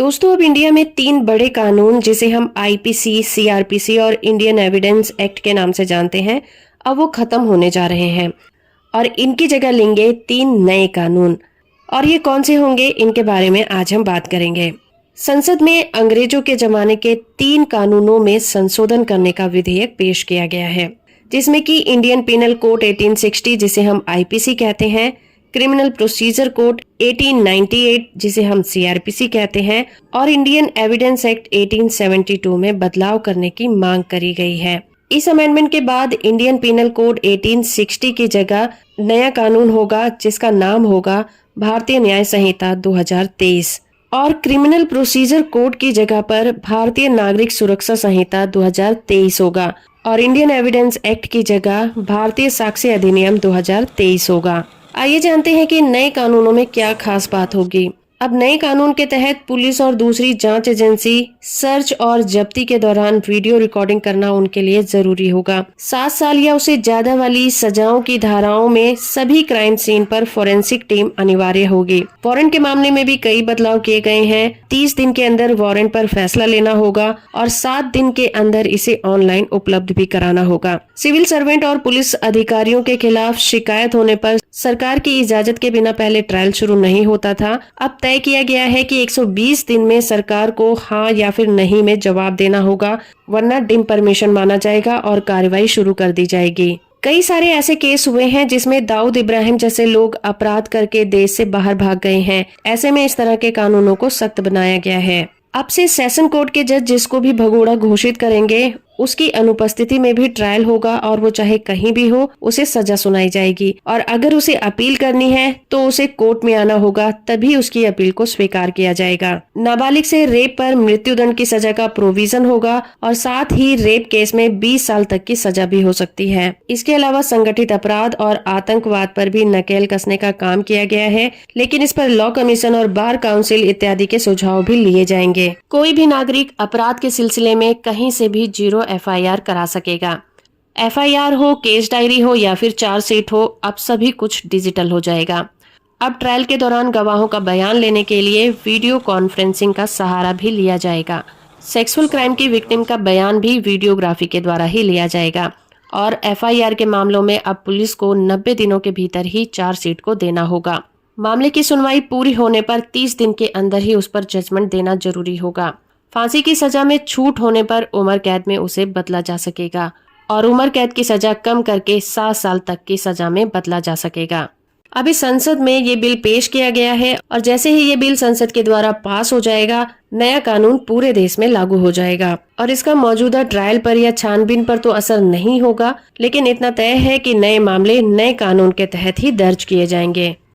दोस्तों, अब इंडिया में 3 बड़े कानून जिसे हम आईपीसी, सीआरपीसी और इंडियन एविडेंस एक्ट के नाम से जानते हैं, अब वो खत्म होने जा रहे हैं और इनकी जगह लेंगे 3 नए कानून। और ये कौन से होंगे, इनके बारे में आज हम बात करेंगे। संसद में अंग्रेजों के जमाने के 3 कानूनों में संशोधन करने का विधेयक पेश किया गया है, जिसमें कि इंडियन पिनल कोड 1860 जिसे हम आईपीसी कहते हैं, क्रिमिनल प्रोसीजर कोड 1898 जिसे हम सीआरपीसी कहते हैं और इंडियन एविडेंस एक्ट 1872 में बदलाव करने की मांग करी गई है। इस अमेंडमेंट के बाद इंडियन पिनल कोड 1860 की जगह नया कानून होगा जिसका नाम होगा भारतीय न्याय संहिता 2023 और क्रिमिनल प्रोसीजर कोड की जगह पर भारतीय नागरिक सुरक्षा संहिता 2023 होगा और इंडियन एविडेंस एक्ट की जगह भारतीय साक्ष्य अधिनियम 2023 होगा। आइए जानते हैं कि नए कानूनों में क्या खास बात होगी। अब नए कानून के तहत पुलिस और दूसरी जांच एजेंसी सर्च और जब्ती के दौरान वीडियो रिकॉर्डिंग करना उनके लिए जरूरी होगा। 7 साल या उससे ज्यादा वाली सजाओं की धाराओं में सभी क्राइम सीन पर फोरेंसिक टीम अनिवार्य होगी। वारंट के मामले में भी कई बदलाव किए गए हैं। 30 दिन के अंदर वारंट पर फैसला लेना होगा और 7 दिन के अंदर इसे ऑनलाइन उपलब्ध भी कराना होगा। सिविल सर्वेंट और पुलिस अधिकारियों के खिलाफ शिकायत होने पर सरकार की इजाजत के बिना पहले ट्रायल शुरू नहीं होता था। अब तय किया गया है कि 120 दिन में सरकार को हाँ या फिर नहीं में जवाब देना होगा, वरना डिम परमिशन माना जाएगा और कार्रवाई शुरू कर दी जाएगी। कई सारे ऐसे केस हुए हैं जिसमें दाऊद इब्राहिम जैसे लोग अपराध करके देश से बाहर भाग गए हैं। ऐसे में इस तरह के कानूनों को सख्त बनाया गया है। अब से सेशन कोर्ट के जज जिसको भी भगोड़ा घोषित करेंगे उसकी अनुपस्थिति में भी ट्रायल होगा और वो चाहे कहीं भी हो उसे सजा सुनाई जाएगी और अगर उसे अपील करनी है तो उसे कोर्ट में आना होगा, तभी उसकी अपील को स्वीकार किया जाएगा। नाबालिग से रेप पर मृत्युदंड की सजा का प्रोविजन होगा और साथ ही रेप केस में 20 साल तक की सजा भी हो सकती है। इसके अलावा संगठित अपराध और आतंकवाद पर भी नकेल कसने का काम किया गया है, लेकिन इस पर लॉ कमीशन और बार काउंसिल इत्यादि के सुझाव भी लिए जाएंगे। कोई भी नागरिक अपराध के सिलसिले में कहीं से भी 0 एफआईआर करा सकेगा। एफआईआर हो, केस डायरी हो या फिर चार्जशीट हो, अब सभी कुछ डिजिटल हो जाएगा। अब ट्रायल के दौरान गवाहों का बयान लेने के लिए वीडियो कॉन्फ्रेंसिंग का सहारा भी लिया जाएगा। सेक्सुअल क्राइम की विक्टिम का बयान भी वीडियोग्राफी के द्वारा ही लिया जाएगा और एफआईआर के मामलों में अब पुलिस को 90 दिनों के भीतर ही चार्जशीट को देना होगा। मामले की सुनवाई पूरी होने पर 30 दिन के अंदर ही उस पर जजमेंट देना जरूरी होगा। फांसी की सजा में छूट होने पर उम्र कैद में उसे बदला जा सकेगा और उम्र कैद की सजा कम करके 7 साल तक की सजा में बदला जा सकेगा। अभी संसद में ये बिल पेश किया गया है और जैसे ही ये बिल संसद के द्वारा पास हो जाएगा, नया कानून पूरे देश में लागू हो जाएगा और इसका मौजूदा ट्रायल पर या छानबीन पर तो असर नहीं होगा, लेकिन इतना तय है कि नए मामले नए कानून के तहत ही दर्ज किए जाएंगे।